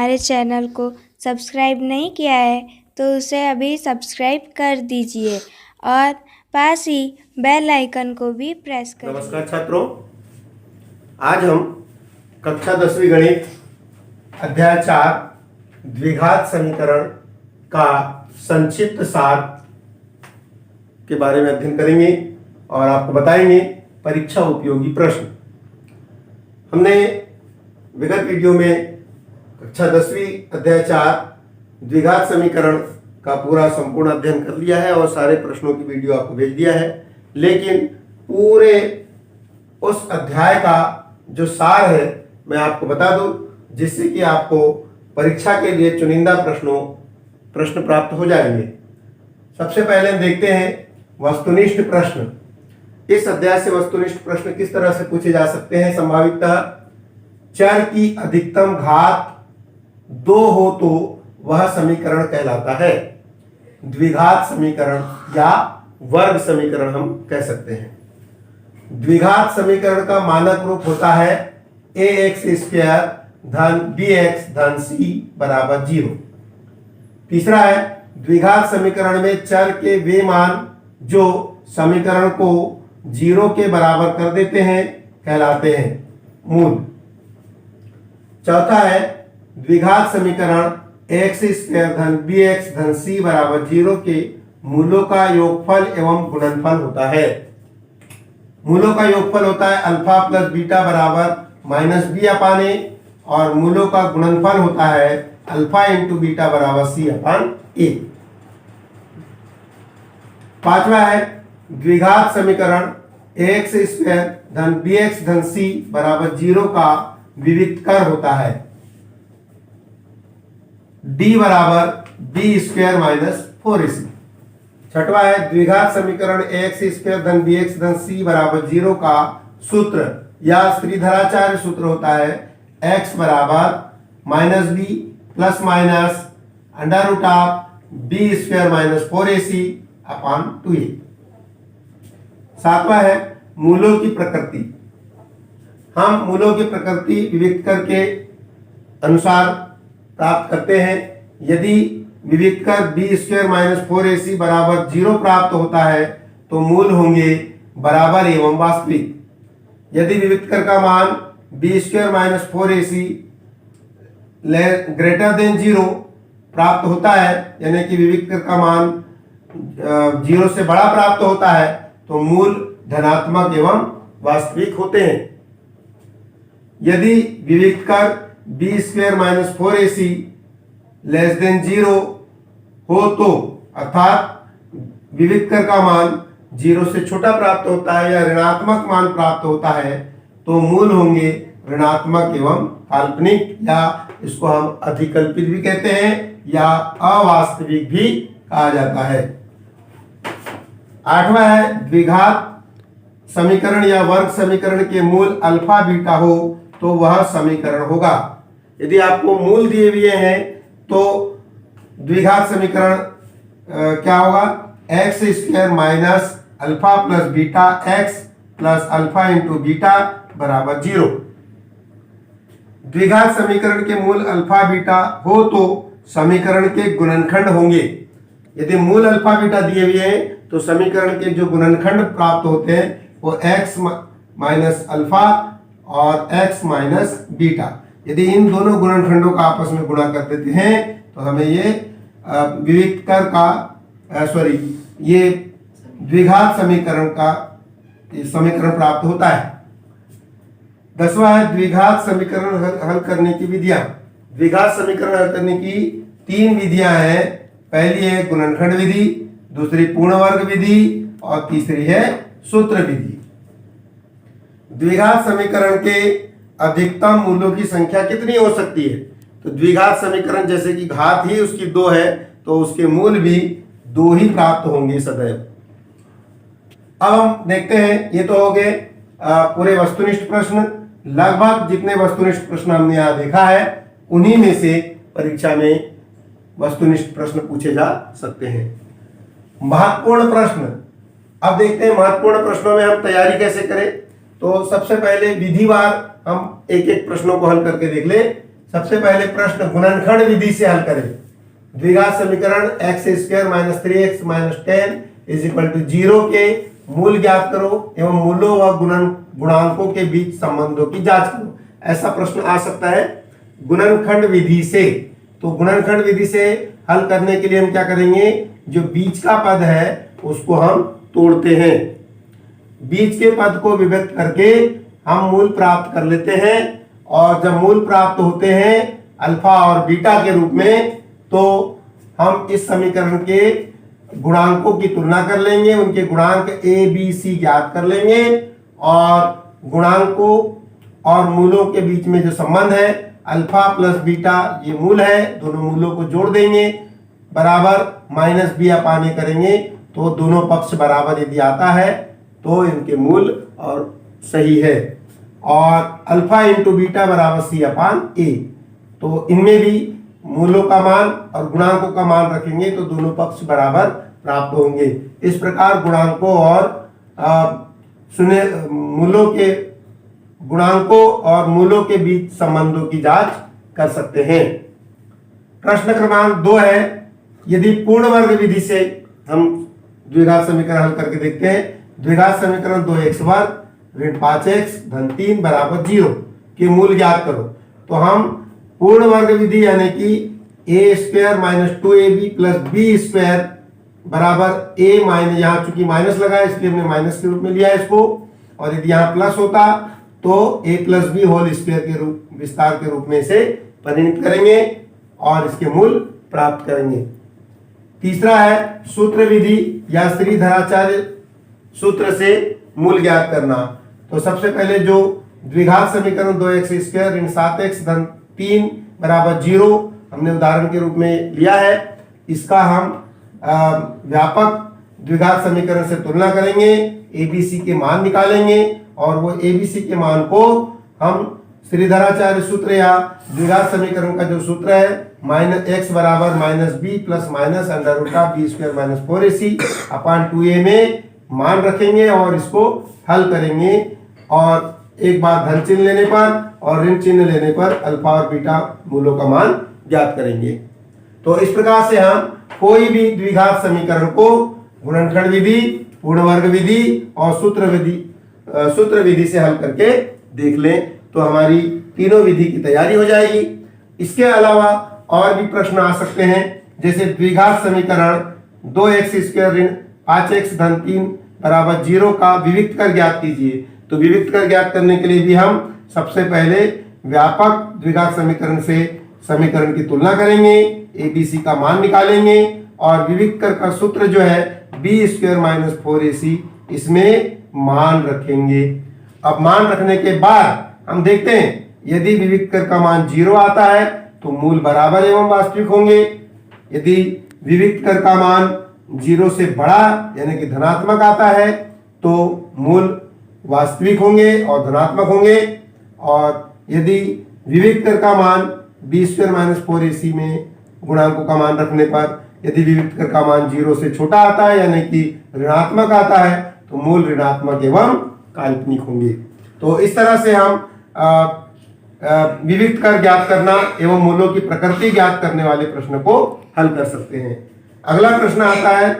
हमारे चैनल को सब्सक्राइब नहीं किया है तो उसे अभी सब्सक्राइब कर दीजिए और पास ही बेल आइकन को भी प्रेस करें। नमस्कार छात्रों, आज हम कक्षा 10वीं गणित अध्याय 4 द्विघात समीकरण का संक्षिप्त सार के बारे में अध्ययन करेंगे और आपको बताएंगे परीक्षा उपयोगी प्रश्न। हमने विगत वीडियो में कक्षा 10वीं अध्याय 4 द्विघात समीकरण का पूरा संपूर्ण अध्ययन कर लिया है और सारे प्रश्नों की वीडियो आपको भेज दिया है, लेकिन पूरे उस अध्याय का जो सार है मैं आपको बता दूं, जिससे कि आपको परीक्षा के लिए चुनिंदा प्रश्न प्राप्त हो जाएंगे। सबसे पहले हम देखते हैं वस्तुनिष्ठ प्रश्न। इस अध्याय से वस्तुनिष्ठ प्रश्न किस तरह से पूछे जा सकते हैं। संभावितः चर की अधिकतम घात 2 हो तो वह समीकरण कहलाता है। द्विघात समीकरण या वर्ग समीकरण हम कह सकते हैं। द्विघात समीकरण का मानक रूप होता है ax स्क्वायर धन bx धन c बराबर 0। तीसरा है द्विघात समीकरण में चर के वे मान जो समीकरण को 0 के बराबर कर देते हैं कहलाते हैं मूल। चौथा है द्विघात समीकरण x स्क्वायर धन bx धन c बराबर 0 के मूलों का योगफल एवं गुणनफल होता है। मूलों का योगफल होता है अल्फा प्लस बीटा बराबर माइनस बी अपान ए और मूलों का गुणनफल होता है अल्फा इंटू बीटा बराबर सी अपान ए। पांचवा है द्विघात समीकरण एक्स स्क्वायर धन bx धन c बराबर 0 का विविक्तर होता है d बराबर b स्क्वायर माइनस 4ac। छठवा है द्विघात समीकरण एक्स स्क्वायर धन bx धन c बराबर 0 का सूत्र या श्रीधराचार्य सूत्र होता है x बराबर minus b plus minus under root of b square minus 4ac upon 2a। सातवां है मूलों की प्रकृति। हम मूलों की प्रकृति विविक्त करके अनुसार प्राप्त करते हैं। यदि विविक्त कर b स्क्वायर माइनस 4ac बराबर 0 प्राप्त होता है तो मूल होंगे बराबर एवं वास्तविक। यदि विविक्त कर का मान b square minus 4ac greater than 0 प्राप्त होता है, यानी कि विविक्त कर का मान 0 से बड़ा प्राप्त होता है, तो मूल धनात्मक एवं वास्तविक होते हैं। यदि विविक्त कर b square minus 4ac less than 0 हो तो अर्थात विविक्त कर का मान 0 से छोटा प्राप्त होता है या ऋणात्मक मान प्राप्त होता है, तो मूल होंगे ऋणात्मक एवं काल्पनिक, या इसको हम अधिकल्पित भी कहते हैं या अवास्तविक भी कहा जाता है। आठवां है द्विघात समीकरण या वर्ग समीकरण के मूल अल्फा बीटा हो तो वह समीकरण होगा। यदि आपको मूल दिए हुए हैं तो द्विघात समीकरण क्या होगा, x square minus alpha plus beta x plus alpha into beta बराबर 0। द्विघात समीकरण के मूल अल्फा बीटा हो तो समीकरण के गुणनखंड होंगे। यदि मूल अल्फा बीटा दिए हुए हैं तो समीकरण के जो गुणनखंड प्राप्त होते हैं वो x माइनस अल्फा और x माइनस बीटा। यदि इन दोनों गुणनखंडों का आपस में गुणा कर देते हैं तो हमें ये विविक्त कर का ये द्विघात समीकरण का समीकरण प्राप्त होता है। 10वां है द्विघात समीकरण हल करने की विधियां। द्विघात समीकरण हल करने की 3 विधियां हैं। पहली है गुणनखंड विधि, दूसरी पूर्ण वर्ग विधि और तीसरी है सूत्र विधि। द्विघात समीकरण के अधिकतम मूलों की संख्या कितनी हो सकती है, तो द्विघात समीकरण जैसे कि घात ही उसकी 2 है तो उसके मूल भी 2 ही प्राप्त होंगे सदैव। अब हम देखते हैं, ये तो हो गए पूरे वस्तुनिष्ठ प्रश्न। लगभग जितने वस्तुनिष्ठ प्रश्न हमने यहाँ देखा है उन्हीं में से परीक्षा में वस्तुनिष्ठ प्रश्न पूछे जा सकते हैं। महत्वपूर्ण प्रश्न, अब देखते हैं महत्वपूर्ण प्रश्नों में हम तैयारी कैसे करें। तो सबसे पहले विधिवार हम एक एक प्रश्नों को हल करके देख ले। सबसे पहले प्रश्न गुणनखंड विधि से हल करें। द्विघात समीकरण x² - 3x - 10 = 0 के मूल ज्ञात करो एवं मूलों व गुणांकों के बीच संबंधों की जांच करो। ऐसा प्रश्न आ सकता है गुणनखंड विधि से। तो गुणनखंड विधि से हल करने के लिए हम क्या करेंगे, जो बीच का पद है उसको हम तोड़ते हैं। बीच के पद को विभक्त करके हम मूल प्राप्त कर लेते हैं और जब मूल प्राप्त होते हैं अल्फा और बीटा के रूप में, तो हम इस समीकरण के गुणांकों की तुलना कर लेंगे, उनके गुणांक ए बी सी ज्ञात कर लेंगे और गुणांकों और मूलों के बीच में जो संबंध है अल्फा प्लस बीटा ये मूल है, दोनों मूलों को जोड़ देंगे बराबर -b/a करेंगे तो दोनों पक्ष बराबर यदि आता है तो इनके मूल और सही है। और अल्फा इंटू बीटा बराबर c/a, तो इनमें भी मूलों का मान और गुणांकों का मान रखेंगे तो दोनों पक्ष बराबर प्राप्त होंगे। इस प्रकार गुणांकों और मूलों के बीच संबंधों की जांच कर सकते हैं। प्रश्न क्रमांक 2 है, यदि पूर्ण वर्ग विधि से हम द्विघात समीकरण हल करके देखते हैं। द्विघात समीकरण 2x वर्ग ऋण 5x धन 3 बराबर 0 के मूल ज्ञात करो। तो हम पूर्ण वर्ग विधि यानी कि a² - 2ab + b² बराबर a माइनस, यहाँ चूंकि माइनस लगा है इसलिए हमने माइनस के रूप में लिया इसको, और यदि यहाँ प्लस होता तो a + b होल स्क्वायर के रूप विस्तार के रूप में इसे परिणित करेंगे और इसके मूल प्राप्त करेंगे। तीसरा है सूत्र विधि या श्रीधराचार्य सूत्र से मूल ज्ञात करना। तो सबसे पहले जो द्विघात समीकरण 2x² ऋण 7x धन 3 बराबर 0 हमने उदाहरण के रूप में लिया है, इसका हम व्यापक द्विघात समीकरण से तुलना करेंगे, ABC के मान निकालेंगे और वो ABC के मान को हम श्रीधराचार्य सूत्र या द्विघात समीकरण का जो सूत्र है -x बराबर -b + -√b² - 4ac/2a में मान रखेंगे और इसको हल करेंगे और एक बार धन चिन्ह लेने पर और ऋण चिन्ह लेने पर अल्फा और बीटा मूलों का मान ज्ञात करेंगे। तो इस प्रकार से हम कोई भी द्विघात समीकरण को गुणनखंड विधि, पूर्ण वर्ग विधि और सूत्र विधि से हल करके देख लें तो हमारी तीनों विधि की तैयारी हो जाएगी। इसके अलावा और भी प्रश्न आ सकते हैं, जैसे द्विघात समीकरण 2x² ऋण 5x धन 3 बराबर 0 का विविक्त कर ज्ञात कीजिए। तो विविक्त कर ज्ञात करने के लिए भी हम सबसे पहले व्यापक द्विघात समीकरण से समीकरण की तुलना करेंगे, ABC का मान निकालेंगे और विविक्त कर का सूत्र जो है b² - 4ac इसमें मान रखेंगे। अब मान रखने के बाद हम देखते हैं यदि विविक्त कर का मान 0 आता है तो मूल बराबर एवं वास्तविक होंगे। यदि विविक्त कर का मान 0 से बड़ा यानी कि धनात्मक आता है तो मूल वास्तविक होंगे और धनात्मक होंगे, और यदि विविक्त कर का मान b² - 4ac में गुणांकों का मान रखने पर यदि विविक्त कर का मान 0 से छोटा आता है यानी कि ऋणात्मक आता है तो मूल ऋणात्मक एवं काल्पनिक होंगे। तो इस तरह से हम विविक्त कर ज्ञात करना एवं मूलों की प्रकृति ज्ञात करने वाले प्रश्न को हल कर सकते हैं। अगला प्रश्न आता है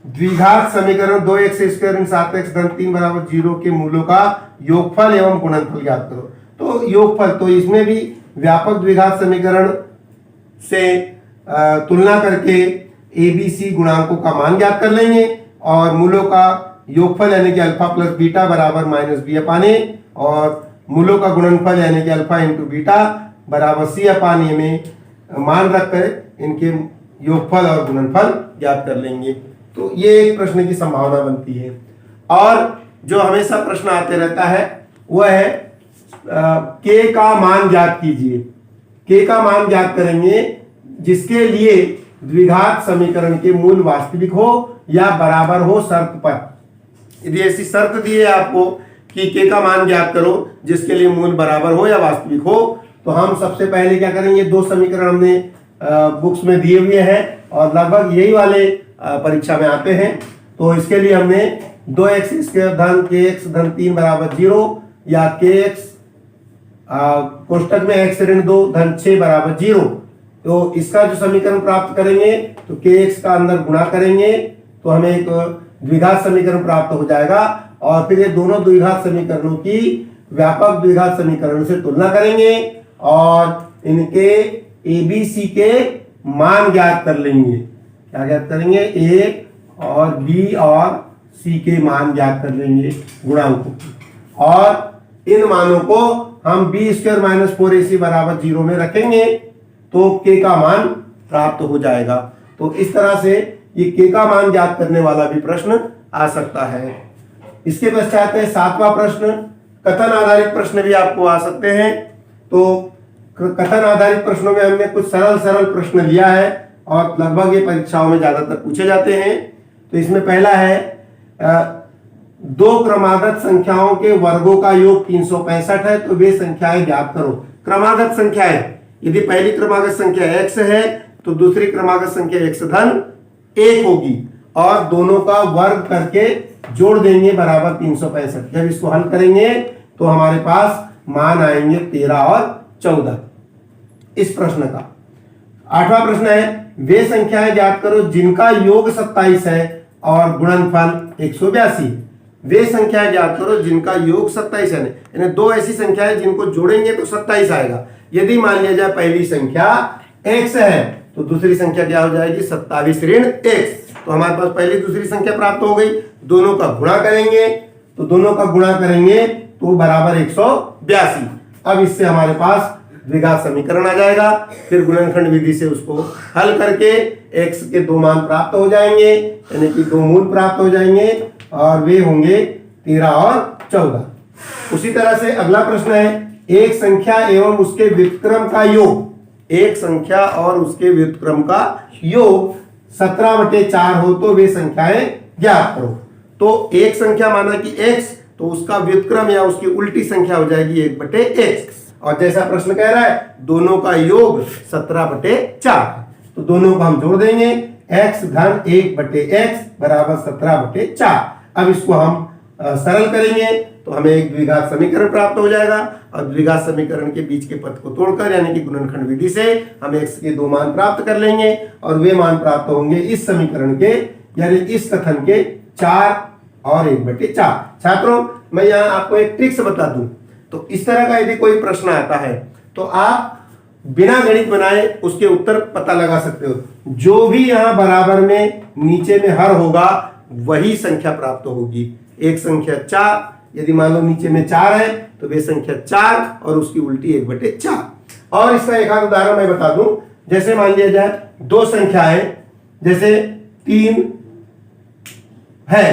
द्विघात समीकरण 2x² ऋण 7x धन 3 बराबर 0 के मूलों का योगफल एवं गुणनफल ज्ञात करो। तो योगफल, तो इसमें भी व्यापक द्विघात समीकरण से तुलना करके ABC गुणांकों का मान ज्ञात कर लेंगे और मूलों का योगफल यानी कि अल्फा प्लस बीटा बराबर -b/a और मूलों का गुणनफल यानी कि अल्फा इंटू बीटा बराबर c/a में मान रखकर इनके योगफल और गुणनफल ज्ञात कर लेंगे। तो ये एक प्रश्न की संभावना बनती है। और जो हमेशा प्रश्न आते रहता है वह है k का मान ज्ञात कीजिए। k का मान ज्ञात करेंगे जिसके लिए द्विघात समीकरण के मूल वास्तविक हो या बराबर हो शर्त पर। यदि ऐसी शर्त दी है आपको कि k का मान ज्ञात करो जिसके लिए मूल बराबर हो या वास्तविक हो, तो हम सबसे पहले क्या करेंगे, दो समीकरण हमने बुक्स में दिए हुए हैं और लगभग यही वाले परीक्षा में आते हैं। तो इसके लिए हमने 2x² धन kx धन 3 बराबर 0 या kx कोष्टक में x ऋण 2 धन 6 बराबर 0। तो इसका जो समीकरण प्राप्त करेंगे तो kx का अंदर गुणा करेंगे तो हमें एक द्विघात समीकरण प्राप्त हो जाएगा और फिर ये दोनों द्विघात समीकरणों की व्यापक द्विघात समीकरण से तुलना करेंगे और इनके ABC के मान ज्ञात कर लेंगे। क्या ज्ञात करेंगे? A और B और C के मान ज्ञात कर लेंगे गुणांकों और इन मानों को हम b² - 4ac बराबर 0 में रखेंगे तो k का मान प्राप्त हो जाएगा। तो इस तरह से ये k का मान ज्ञात करने वाला भी प्रश्न आ सकता है। इसके पश्चात है 7वां प्रश्न। कथन आधारित प्रश्न भी आपको आ सकते हैं। तो कथन आधारित प्रश्नों में हमने कुछ सरल प्रश्न लिया है और लगभग ये परीक्षाओं में ज्यादातर पूछे जाते हैं। तो इसमें पहला है दो क्रमागत संख्याओं के वर्गों का योग 365 है तो वे संख्याएं ज्ञात करो। क्रमागत संख्याएं, यदि पहली क्रमागत संख्या x है तो दूसरी क्रमागत संख्या x धन 1 होगी और दोनों का वर्ग करके जोड़ देंगे बराबर 365। जब इसको हल करेंगे तो हमारे पास मान आएंगे 13 और 14। इस प्रश्न का 8वां प्रश्न है वे संख्याएं ज्ञात करो जिनका योग 27 है और गुणनफल 182। वे संख्याएं ज्ञात करो जिनका योग 27 है, यानी दो ऐसी संख्याएं जिनको जोड़ेंगे तो 27 आएगा। यदि मान लिया जाए पहली संख्या x है तो दूसरी संख्या क्या हो जाएगी? 27 ऋण x। तो हमारे पास पहली दूसरी संख्या प्राप्त हो गई। दोनों का गुणा करेंगे तो बराबर 182। अब इससे हमारे पास द्विघात समीकरण आ जाएगा। फिर गुणनखंड विधि से उसको हल करके x के दो मान प्राप्त हो जाएंगे, यानी कि दो मूल प्राप्त हो जाएंगे और वे होंगे 13 और 14। उसी तरह से अगला प्रश्न है एक संख्या एवं उसके व्युत्क्रम का योग। एक संख्या और उसके व्युत्क्रम का योग 17/4 हो तो वे संख्याएं ज्ञात करो। तो एक संख्या माना कि x तो उसका व्युत्क्रम या उसकी उल्टी संख्या हो जाएगी 1/x और जैसा प्रश्न कह रहा है दोनों का योग 17/4। तो दोनों को हम जोड़ देंगे x धन 1/x बराबर 17/4। अब इसको हम सरल करेंगे तो हमें एक द्विघात समीकरण प्राप्त हो जाएगा और द्विघात समीकरण के बीच के पद को तोड़कर यानी कि गुणनखंड विधि से हम x के दो मान प्राप्त कर लेंगे और वे मान प्राप्त होंगे इस समीकरण के यानी इस कथन के 4 और 1/4। छात्रों मैं यहाँ आपको एक ट्रिक्स बता दूं तो इस तरह का यदि कोई प्रश्न आता है तो आप बिना गणित बनाए उसके उत्तर पता लगा सकते हो। जो भी यहाँ बराबर में नीचे में हर होगा वही संख्या प्राप्त होगी। एक संख्या 4, यदि मान लो नीचे में 4 है तो वे संख्या 4 और उसकी उल्टी 1/4। और इसका एक आध उदाहरण मैं बता दूं। जैसे मान लिया जाए दो संख्याएं जैसे 3 है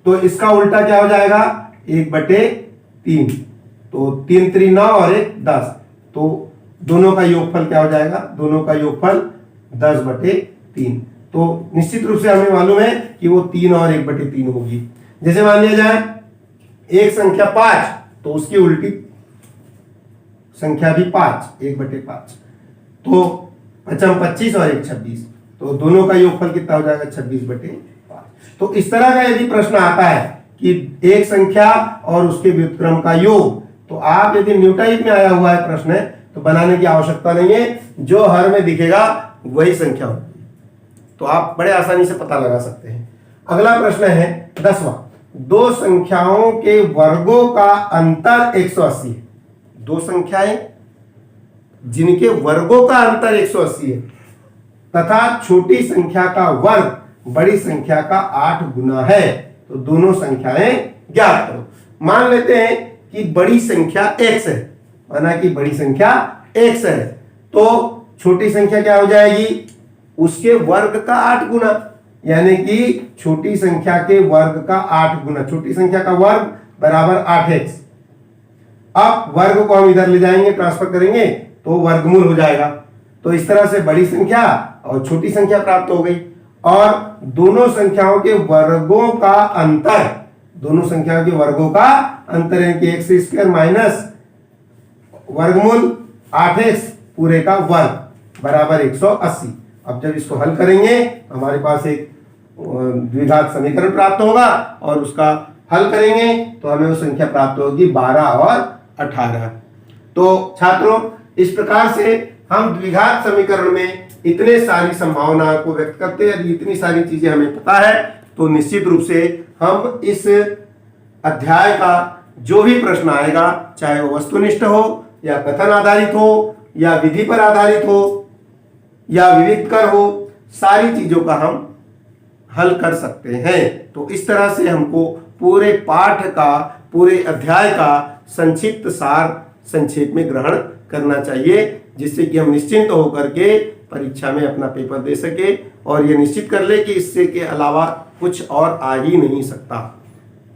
तो इसका उल्टा क्या हो जाएगा? 1/3। तो 3 3 9 और 1 10। तो दोनों का योगफल क्या हो जाएगा? दोनों का योगफल 10/3। तो निश्चित रूप से हमें मालूम है कि वो 3 और 1/3 होगी। जैसे मान लिया जाए एक संख्या 5 तो उसकी उल्टी संख्या भी 5 1/5। तो 5 25 और 1 26। तो दोनों का योगफल कितना हो जाएगा? 26/5। तो इस तरह का यदि प्रश्न आता है कि एक संख्या और उसके व्युत्क्रम का योग तो आप यदि न्यूटाइप में आया हुआ है प्रश्न है तो बनाने की आवश्यकता नहीं है। जो हर में दिखेगा वही संख्या होगी तो आप बड़े आसानी से पता लगा सकते हैं। अगला प्रश्न है 10वां। दो संख्याओं के वर्गों का अंतर 180 है। दो संख्याएं जिनके वर्गों का अंतर 180 है तथा छोटी संख्या का वर्ग बड़ी संख्या का 8 गुना है तो दोनों संख्याएं ज्ञात करो। मान लेते हैं कि बड़ी संख्या x है, माना कि बड़ी संख्या x है तो छोटी संख्या क्या हो जाएगी? उसके वर्ग का 8 गुना, यानी कि छोटी संख्या के वर्ग का 8 गुना। छोटी संख्या का वर्ग बराबर 8x। अब वर्ग को हम इधर ले जाएंगे, ट्रांसफर करेंगे तो वर्गमूल हो जाएगा। तो इस तरह से बड़ी संख्या और छोटी संख्या प्राप्त हो गई और दोनों संख्याओं के वर्गों का अंतर, दोनों संख्याओं के वर्गों का अंतर है कि x² माइनस वर्गमूल 8x पूरे का वर्ग बराबर 180। अब जब इसको हल करेंगे हमारे पास एक द्विघात समीकरण प्राप्त होगा और उसका हल करेंगे तो हमें वो संख्या प्राप्त होगी 12 और 18। तो छात्रों, इस प्रकार से हम द्विघात समीकरण में इतने सारी संभावनाओं को व्यक्त करते हैं। यदि इतनी सारी चीजें हमें पता है तो निश्चित रूप से हम इस अध्याय का जो भी प्रश्न आएगा, चाहे वो वस्तुनिष्ठ हो या कथन आधारित हो या विधि पर आधारित हो या विविधकर हो, सारी चीजों का हम हल कर सकते हैं। तो इस तरह से हमको पूरे पाठ का, पूरे अध्याय का संक्षिप्त सार संक्षेप में ग्रहण करना चाहिए, जिससे कि हम निश्चिंत होकर के परीक्षा में अपना पेपर दे सके और ये निश्चित कर ले कि इससे के अलावा कुछ और आ ही नहीं सकता।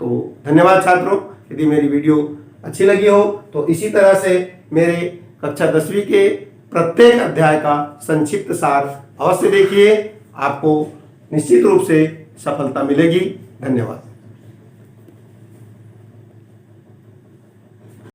तो धन्यवाद छात्रों। यदि मेरी वीडियो अच्छी लगी हो तो इसी तरह से मेरे कक्षा 10वीं के प्रत्येक अध्याय का संक्षिप्त सार अवश्य देखिए, आपको निश्चित रूप से सफलता मिलेगी। धन्यवाद।